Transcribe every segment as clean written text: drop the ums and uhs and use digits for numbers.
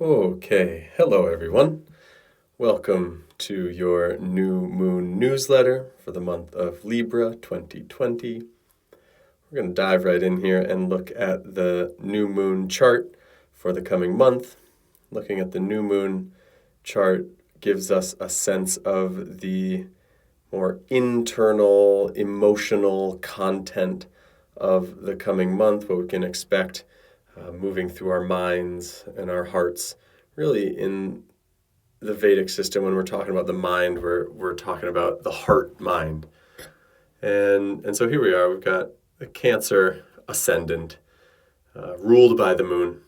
Okay, hello everyone. Welcome to your new moon newsletter for the month of Libra 2020. We're going to dive right in here and look at the new moon chart for the coming month. Looking at the new moon chart gives us a sense of the more internal, emotional content of the coming month, what we can expect moving through our minds and our hearts. Really, in the Vedic system, when we're talking about the mind, we're talking about the heart mind. And so here we are, we've got the Cancer ascendant, ruled by the moon,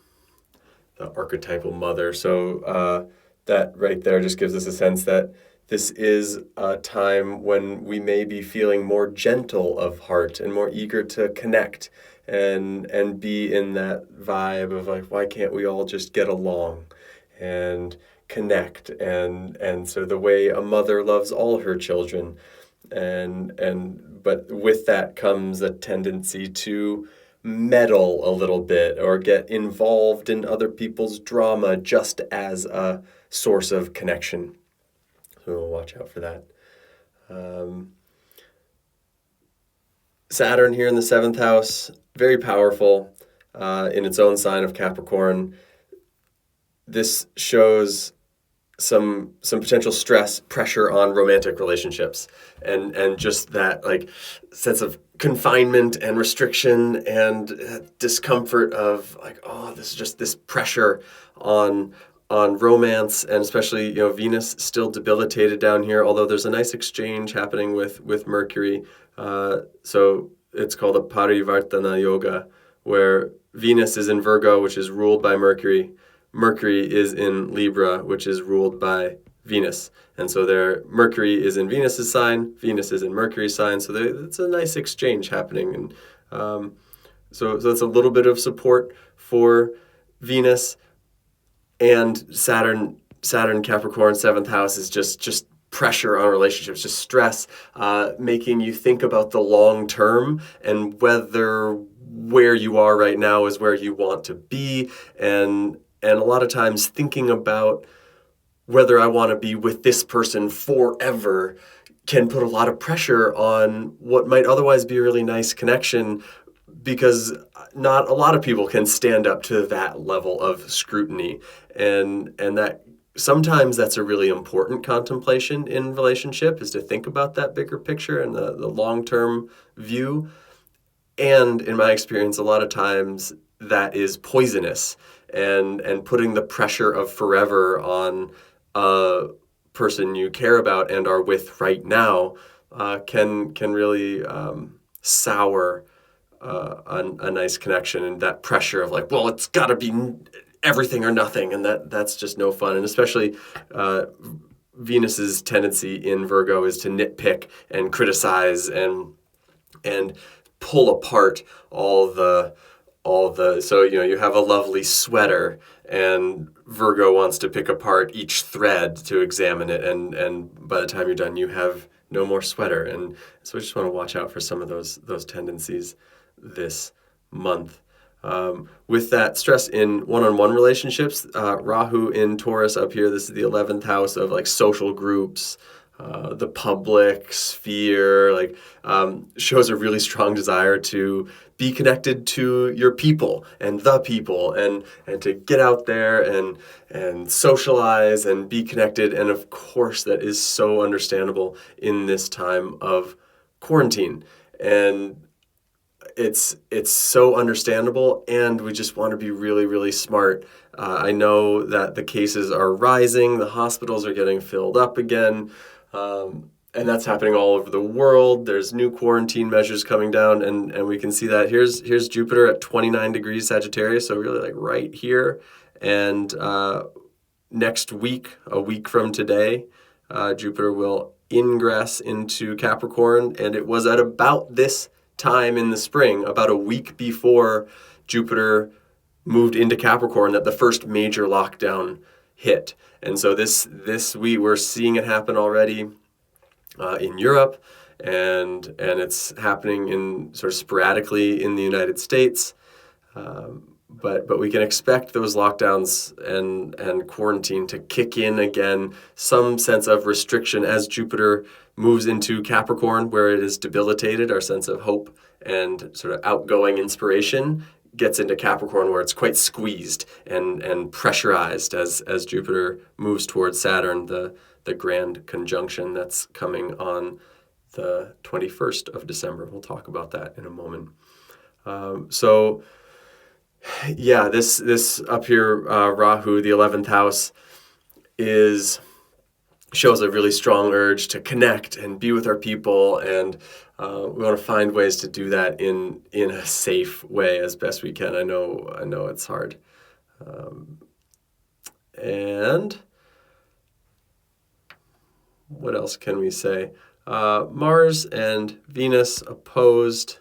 the archetypal mother. So that right there just gives us a sense that this is a time when we may be feeling more gentle of heart and more eager to connect and be in that vibe of like, why can't we all just get along and connect? And so the way a mother loves all her children, but with that comes a tendency to meddle a little bit or get involved in other people's drama just as a source of connection. So we'll watch out for that. Saturn here in the seventh house, very powerful in its own sign of Capricorn. This shows some potential stress, pressure on romantic relationships, and just that like sense of confinement and restriction and discomfort of like, oh, this is just this pressure on romance, and especially Venus still debilitated down here, although there's a nice exchange happening with Mercury. So it's called a Parivartana Yoga, where Venus is in Virgo, which is ruled by Mercury. Mercury is in Libra, which is ruled by Venus. And so Mercury is in Venus's sign, Venus is in Mercury's sign. So it's a nice exchange happening. And so that's a little bit of support for Venus. And Saturn Capricorn, seventh house is just pressure on relationships, just stress, making you think about the long term and whether where you are right now is where you want to be. And a lot of times thinking about whether I want to be with this person forever can put a lot of pressure on what might otherwise be a really nice connection, because not a lot of people can stand up to that level of scrutiny. And that sometimes that's a really important contemplation in relationship, is to think about that bigger picture and the long-term view. And in my experience, a lot of times that is poisonous, and putting the pressure of forever on a person you care about and are with right now can really sour a nice connection, and that pressure of like, well, it's got to be everything or nothing, and that's just no fun. And especially Venus's tendency in Virgo is to nitpick and criticize and pull apart all the so you have a lovely sweater and Virgo wants to pick apart each thread to examine it, and by the time you're done you have no more sweater. And so I just want to watch out for some of those tendencies this month. With that stress in one-on-one relationships, Rahu in Taurus up here, this is the 11th house of like social groups, the public sphere, like shows a really strong desire to be connected to your people and the people, and to get out there and socialize and be connected. And of course, that is so understandable in this time of quarantine. And it's so understandable, and we just want to be really, really smart. I know that the cases are rising, the hospitals are getting filled up again, and that's happening all over the world. There's new quarantine measures coming down, and we can see that. Here's Jupiter at 29 degrees Sagittarius, so really like right here. And next week, a week from today, Jupiter will ingress into Capricorn, and it was at about this time in the spring, about a week before Jupiter moved into Capricorn, that the first major lockdown hit. And so this week we're seeing it happen already in Europe, and it's happening in sort of sporadically in the United States. but we can expect those lockdowns and quarantine to kick in again, some sense of restriction as Jupiter moves into Capricorn, where it is debilitated. Our sense of hope and sort of outgoing inspiration gets into Capricorn, where it's quite squeezed and pressurized as Jupiter moves towards Saturn, the grand conjunction that's coming on the 21st of December. We'll talk about that in a moment. Yeah, this up here, Rahu, the 11th house, shows a really strong urge to connect and be with our people, and we want to find ways to do that in a safe way as best we can. I know it's hard. And what else can we say? Mars and Venus opposed.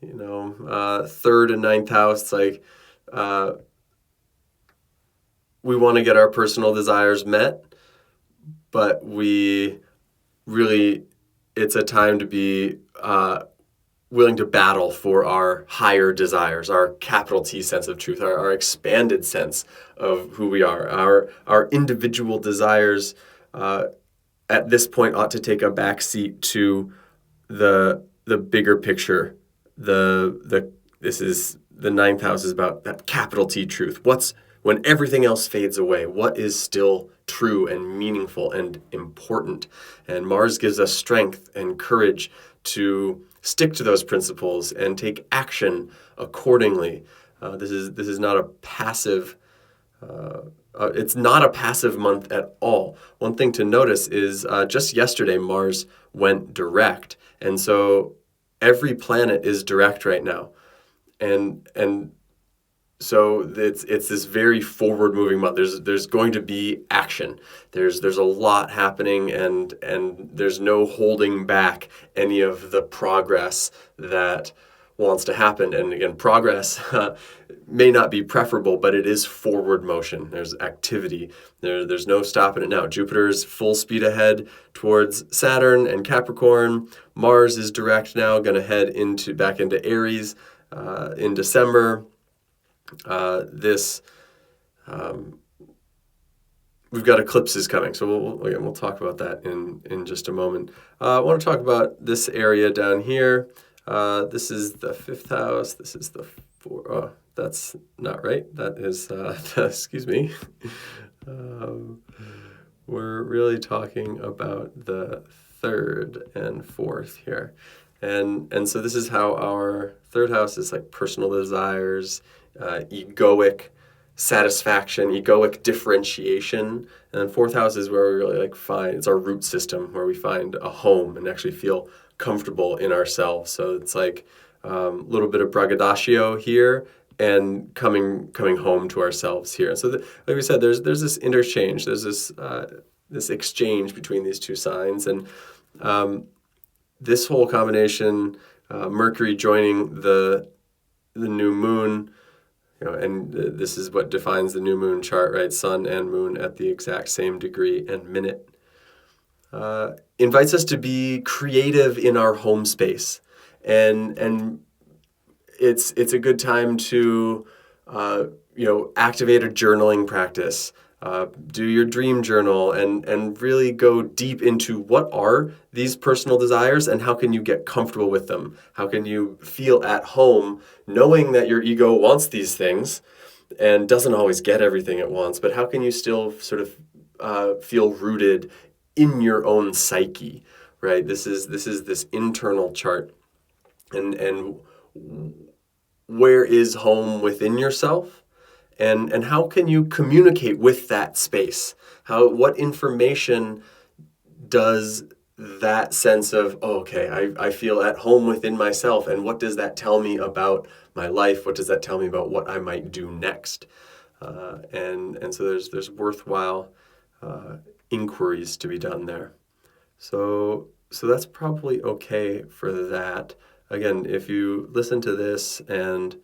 Third and ninth house, it's like we want to get our personal desires met, but it's a time to be willing to battle for our higher desires, our capital T sense of truth, our expanded sense of who we are. Our individual desires at this point ought to take a back seat to the bigger picture. This is the ninth house is about that capital T truth. When everything else fades away, what is still true and meaningful and important? And Mars gives us strength and courage to stick to those principles and take action accordingly. This is not a passive. It's not a passive month at all. One thing to notice is just yesterday Mars went direct, and so every planet is direct right now, and so it's this very forward moving month. There's going to be action. There's a lot happening, and there's no holding back any of the progress that wants to happen. And again, progress may not be preferable, but it is forward motion. There's activity. There's no stopping it now. Jupiter's full speed ahead towards Saturn and Capricorn. Mars is direct now, going to head back into Aries in December. We've got eclipses coming, so we'll talk about that in just a moment. I want to talk about this area down here. This is the fifth house. This is the fourth. Oh, that's not right. That is, excuse me. We're really talking about the third and fourth here. And so this is how our third house is like personal desires, egoic satisfaction, egoic differentiation. And then fourth house is where we really it's our root system, where we find a home and actually feel comfortable in ourselves. So it's like a little bit of braggadocio here and coming home to ourselves here. So like we said, there's this interchange, there's this exchange between these two signs. And this whole combination, Mercury joining the new moon, and this is what defines the new moon chart, right? Sun and moon at the exact same degree and minute. Invites us to be creative in our home space, and it's a good time to activate a journaling practice. Do your dream journal and really go deep into what are these personal desires and how can you get comfortable with them? How can you feel at home knowing that your ego wants these things and doesn't always get everything it wants, but how can you still sort of feel rooted in your own psyche, right? This is this internal chart, and where is home within yourself? And how can you communicate with that space? What information does that sense of, I feel at home within myself, and what does that tell me about my life? What does that tell me about what I might do next? And so there's worthwhile inquiries to be done there. So that's probably okay for that. Again, if you listen to this and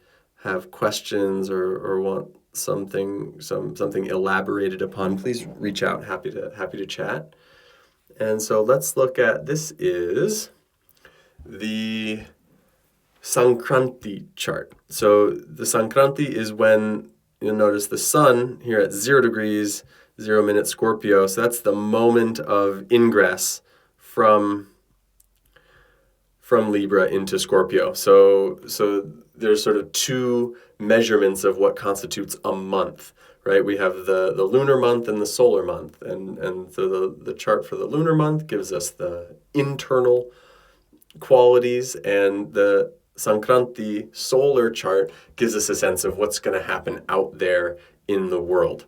have questions or want something elaborated upon, please reach out. Happy to chat. And so let's look at, this is the Sankranti chart. So the Sankranti is when you'll notice the sun here at 0 degrees, 0 minute Scorpio. So that's the moment of ingress from Libra into Scorpio. So there's sort of two measurements of what constitutes a month, right? We have the lunar month and the solar month. And so the chart for the lunar month gives us the internal qualities, and the Sankranti solar chart gives us a sense of what's going to happen out there in the world.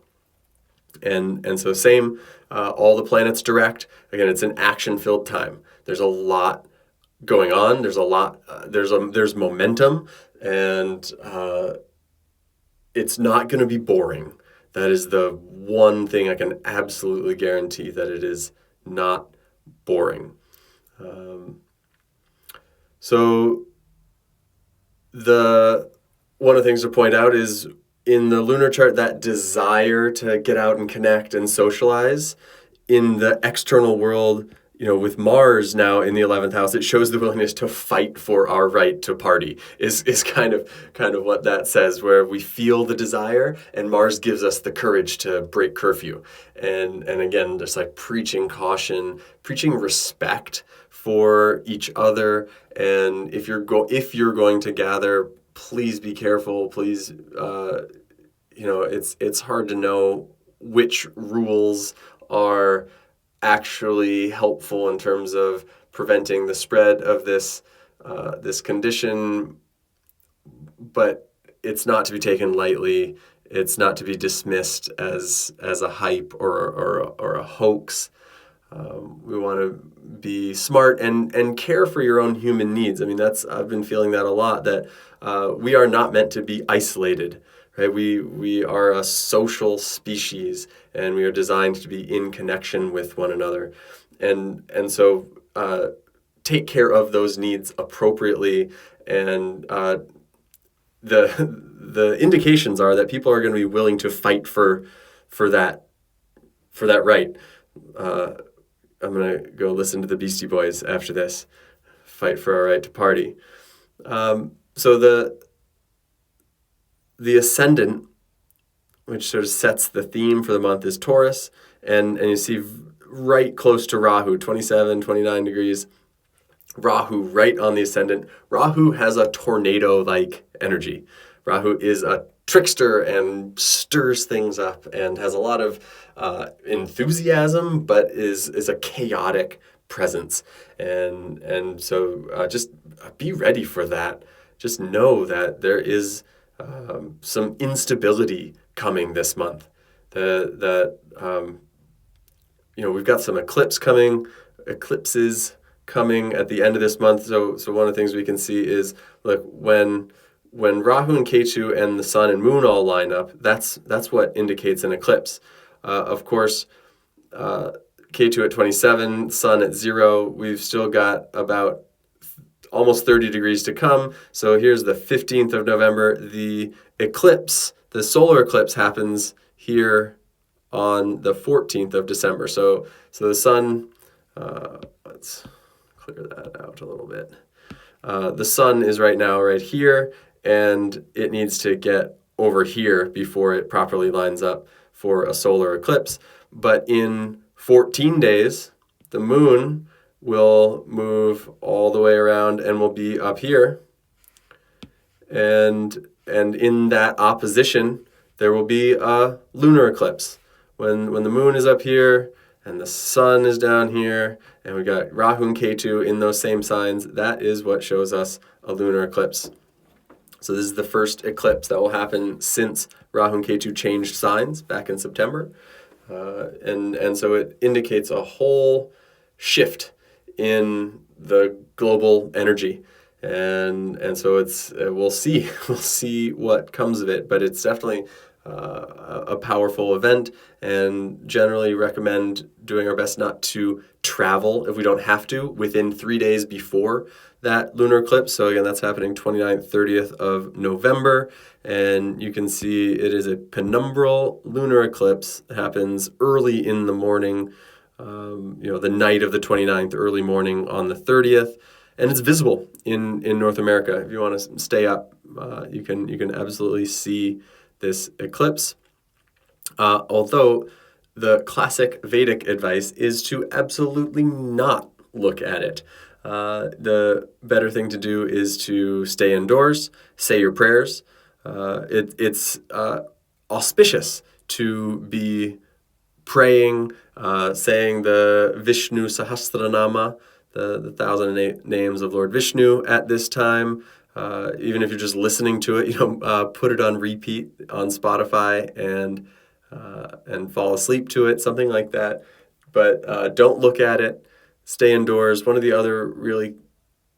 And so same, all the planets direct. Again, it's an action-filled time. There's a lot going on. There's a lot. There's momentum, and it's not going to be boring. That is the one thing I can absolutely guarantee, that it is not boring. So one of the things to point out is in the lunar chart, that desire to get out and connect and socialize in the external world, with Mars now in the 11th house, it shows the willingness to fight for our right to party is kind of what that says, where we feel the desire and Mars gives us the courage to break curfew. And again, just like preaching caution, preaching respect for each other. And if you're going to gather, please be careful. Please, it's hard to know which rules are actually helpful in terms of preventing the spread of this condition, but it's not to be taken lightly. It's not to be dismissed as a hype or a hoax. We want to be smart and care for your own human needs. I mean, I've been feeling that a lot, that we are not meant to be isolated, right? We are a social species, and we are designed to be in connection with one another. And so take care of those needs appropriately. And the indications are that people are going to be willing to fight for that right. I'm going to go listen to the Beastie Boys after this. Fight for our right to party. So the ascendant, which sort of sets the theme for the month, is Taurus. And you see right close to Rahu, 27, 29 degrees. Rahu right on the ascendant. Rahu has a tornado-like energy. Rahu is a trickster and stirs things up and has a lot of enthusiasm, but is a chaotic presence. And so just be ready for that. Just know that there is some instability coming this month. We've got some eclipses coming at the end of this month. So one of the things we can see is, look, when Rahu and Ketu and the sun and moon all line up, that's what indicates an eclipse. Of course, Ketu at 27, sun at 0, we've still got about almost 30 degrees to come. So here's the 15th of November. The eclipse, the solar eclipse, happens here on the 14th of December. So the sun, let's clear that out a little bit. The sun is right now right here, and it needs to get over here before it properly lines up for a solar eclipse. But in 14 days, the moon will move all the way around and will be up here. And in that opposition, there will be a lunar eclipse. When the moon is up here and the sun is down here, and we got Rahu and Ketu in those same signs, that is what shows us a lunar eclipse. So this is the first eclipse that will happen since Rahu and Ketu changed signs back in September. And so it indicates a whole shift in the global energy. And so we'll see what comes of it, but it's definitely a powerful event, and generally recommend doing our best not to travel if we don't have to within 3 days before that lunar eclipse. So again, that's happening 29th, 30th of November, and you can see it is a penumbral lunar eclipse. It happens early in the morning, the night of the 29th, early morning on the 30th. and it's visible in North America. If you want to stay up, you can absolutely see this eclipse. Although the classic Vedic advice is to absolutely not look at it. The better thing to do is to stay indoors, say your prayers. It's auspicious to be praying, saying the Vishnu Sahasranama, the 1,008 names of Lord Vishnu at this time. Even if you're just listening to it, put it on repeat on Spotify and fall asleep to it, something like that. But don't look at it. Stay indoors. One of the other really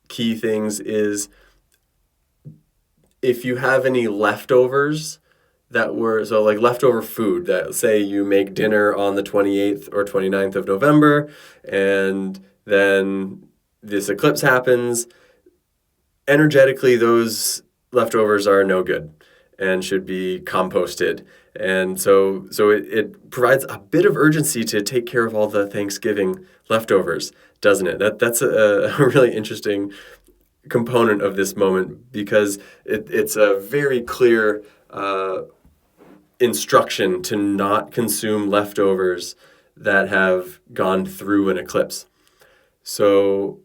key things is if you have any leftovers like leftover food that, say you make dinner on the 28th or 29th of November, and then this eclipse happens, energetically those leftovers are no good and should be composted. And so it provides a bit of urgency to take care of all the Thanksgiving leftovers, doesn't it? That's a really interesting component of this moment, because it's a very clear instruction to not consume leftovers that have gone through an eclipse. So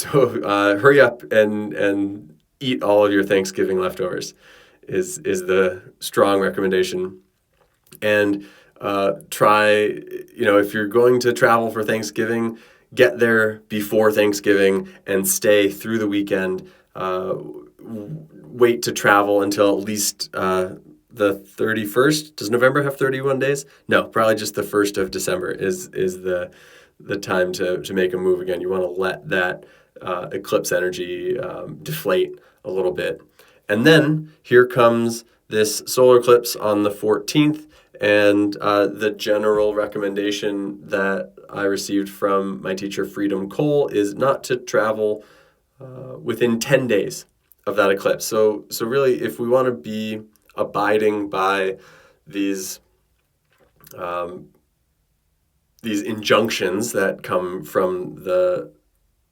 hurry up and eat all of your Thanksgiving leftovers is the strong recommendation. And try, if you're going to travel for Thanksgiving, get there before Thanksgiving and stay through the weekend. Wait to travel until at least the 31st. Does November have 31 days? No, probably just the 1st of December is the time to make a move again. You want to let that eclipse energy deflate a little bit. And then here comes this solar eclipse on the 14th, and the general recommendation that I received from my teacher, Freedom Cole, is not to travel within 10 days of that eclipse. So really, if we want to be abiding by these injunctions that come from the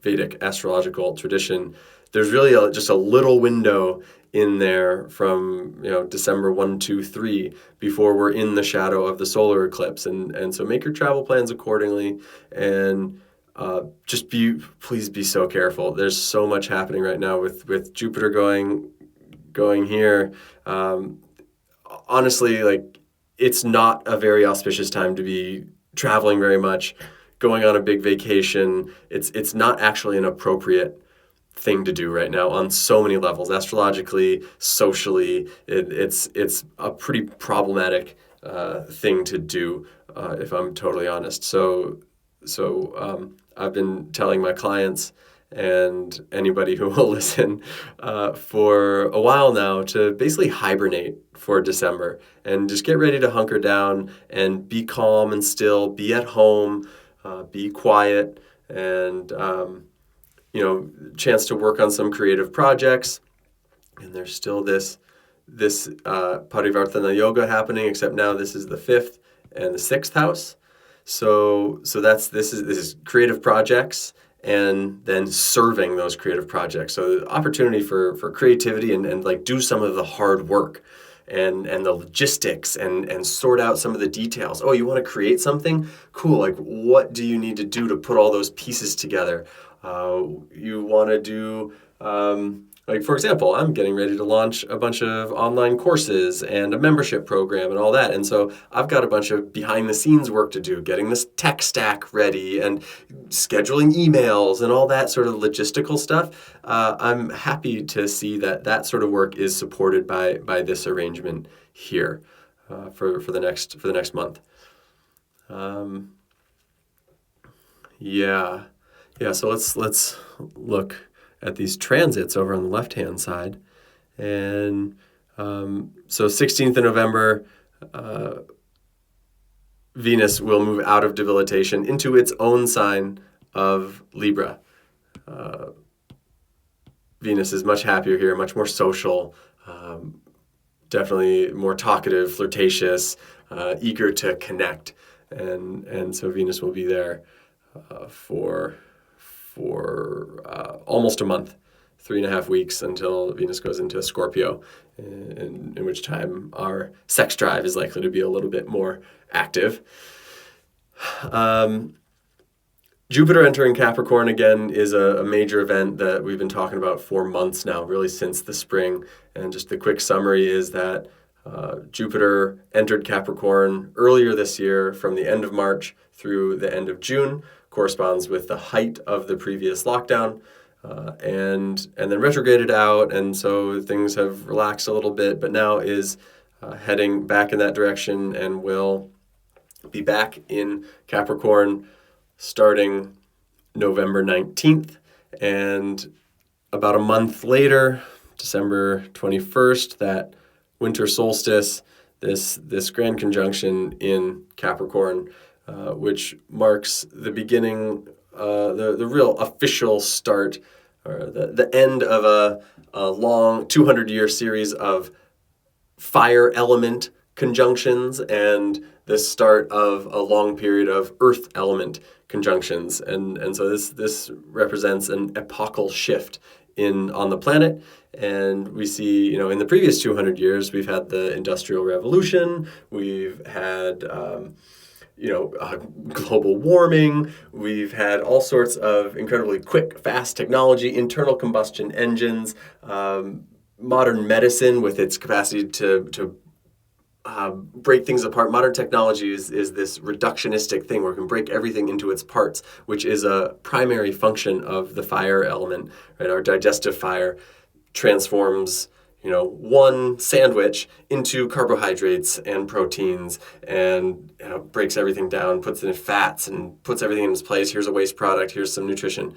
Vedic astrological tradition, there's really just a little window in there from December 1, 2, 3 before we're in the shadow of the solar eclipse, and so make your travel plans accordingly, and please be so careful. There's so much happening right now with Jupiter going here. Honestly, like, it's not a very auspicious time to be traveling very much, going on a big vacation. It's not actually an appropriate thing to do right now on so many levels, astrologically, socially. It's a pretty problematic thing to do, if I'm totally honest. So I've been telling my clients and anybody who will listen for a while now to basically hibernate for December and just get ready to hunker down and be calm and still, be at home, be quiet, and chance to work on some creative projects. And there's still this Parivartana Yoga happening, except now this is the 5th and the 6th house. So this is creative projects, and then serving those creative projects. So the opportunity for creativity and like do some of the hard work and the logistics and sort out some of the details. Oh, you want to create something? Cool. Like, what do you need to do to put all those pieces together? You want to do, like, for example, I'm getting ready to launch a bunch of online courses and a membership program and all that. And so I've got a bunch of behind the scenes work to do, getting this tech stack ready and scheduling emails and all that sort of logistical stuff. I'm happy to see that sort of work is supported by this arrangement here for the next month. Yeah, so let's look at these transits over on the left-hand side. And so 16th of November, Venus will move out of debilitation into its own sign of Libra. Venus is much happier here, much more social, definitely more talkative, flirtatious, eager to connect. And so Venus will be there for for almost a month, 3.5 weeks until Venus goes into Scorpio, in which time our sex drive is likely to be a little bit more active. Jupiter entering Capricorn again is a major event that we've been talking about for months now, really since the spring. And just the quick summary is that Jupiter entered Capricorn earlier this year from the end of March through the end of June, corresponds with the height of the previous lockdown, and then retrograded out, and so things have relaxed a little bit, but now is heading back in that direction and will be back in Capricorn starting November 19th, and about a month later, December 21st, that winter solstice, this grand conjunction in Capricorn, which marks the beginning, the real official start, or the end of a long 200-year series of fire element conjunctions and the start of a long period of earth element conjunctions. And so this represents an epochal shift on the planet. And we see, in the previous 200 years, we've had the Industrial Revolution, we've had, global warming, we've had all sorts of incredibly quick, fast technology, internal combustion engines, modern medicine with its capacity to break things apart. Modern technology is this reductionistic thing where we can break everything into its parts, which is a primary function of the fire element, right? Our digestive fire transforms, one sandwich into carbohydrates and proteins and breaks everything down, puts it in fats and puts everything in its place. Here's a waste product, here's some nutrition.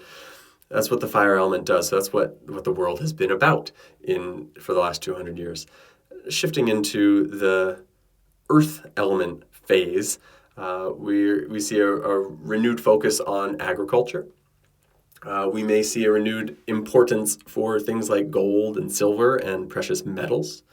That's what the fire element does. So that's what the world has been about for the last 200 years. Shifting into the earth element phase, we see a renewed focus on agriculture. We may see a renewed importance for things like gold and silver and precious metals.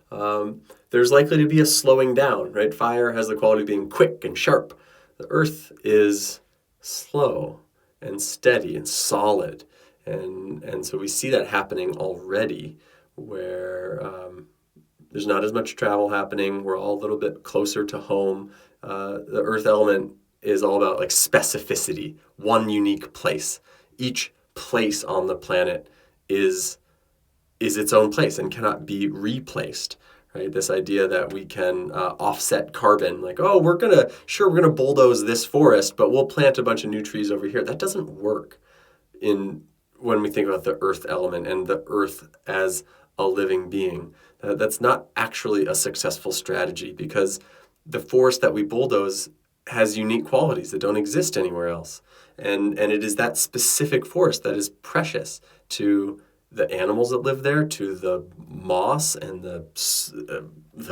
There's likely to be a slowing down, right? Fire has the quality of being quick and sharp. The earth is slow and steady and solid. And so we see that happening already, where there's not as much travel happening. We're all a little bit closer to home. The earth element is all about specificity, one unique place. Each place on the planet is its own place and cannot be replaced, right? This idea that we can offset carbon, we're gonna bulldoze this forest, but we'll plant a bunch of new trees over here. That doesn't work when we think about the earth element and the earth as a living being. That's not actually a successful strategy, because the forest that we bulldoze has unique qualities that don't exist anywhere else. And it is that specific forest that is precious to the animals that live there, to the moss and the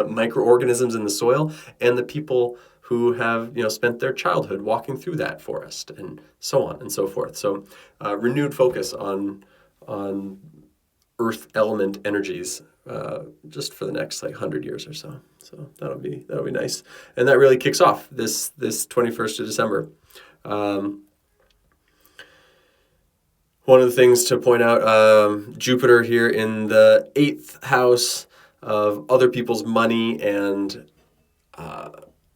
microorganisms in the soil, and the people who have spent their childhood walking through that forest, and so on and so forth. So renewed focus on earth element energies just for the next 100 years or so. So that'll be nice. And that really kicks off this 21st of December. One of the things to point out, Jupiter here in the 8th house of other people's money and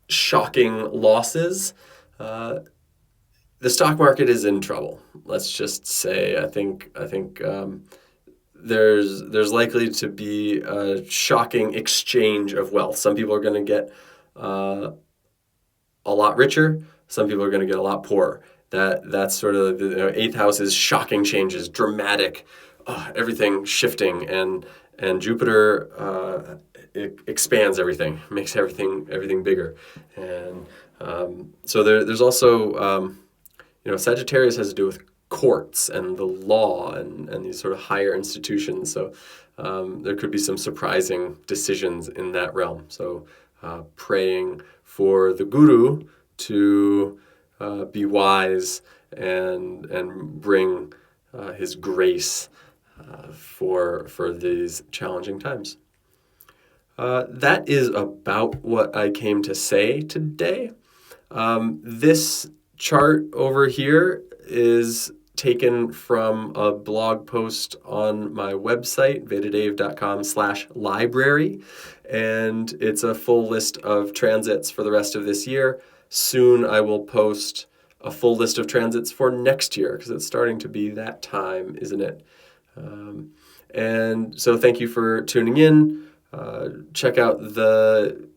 shocking losses. The stock market is in trouble. Let's just say, I think there's likely to be a shocking exchange of wealth. Some people are going to get a lot richer. Some people are going to get a lot poorer. That's sort of the 8th house is shocking changes, dramatic, everything shifting, and Jupiter it expands everything, makes everything bigger, and so there's also Sagittarius has to do with courts and the law and these sort of higher institutions. So there could be some surprising decisions in that realm. So praying for the guru to be wise and bring his grace for these challenging times. That is about what I came to say today. This chart over here is taken from a blog post on my website, vedadave.com/library, and it's a full list of transits for the rest of this year. Soon I will post a full list of transits for next year, because it's starting to be that time, isn't it? And so thank you for tuning in. Check out the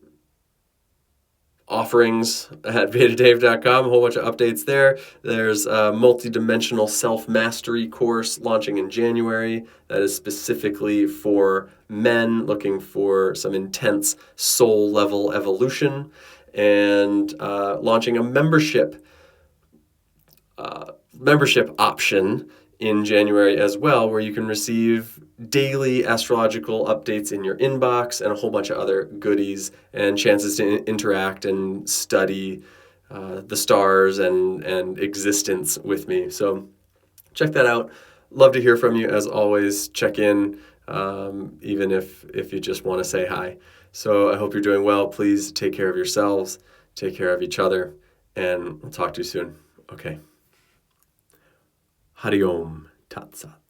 offerings at vedadave.com, a whole bunch of updates there. There's a multi-dimensional self-mastery course launching in January that is specifically for men looking for some intense soul-level evolution, and launching a membership option in January as well, where you can receive daily astrological updates in your inbox and a whole bunch of other goodies and chances to interact and study the stars and existence with me. So check that out. Love to hear from you as always. Check in, even if you just want to say hi. So I hope you're doing well. Please take care of yourselves, take care of each other, and we'll talk to you soon. Okay. Hari Om Tat Sat.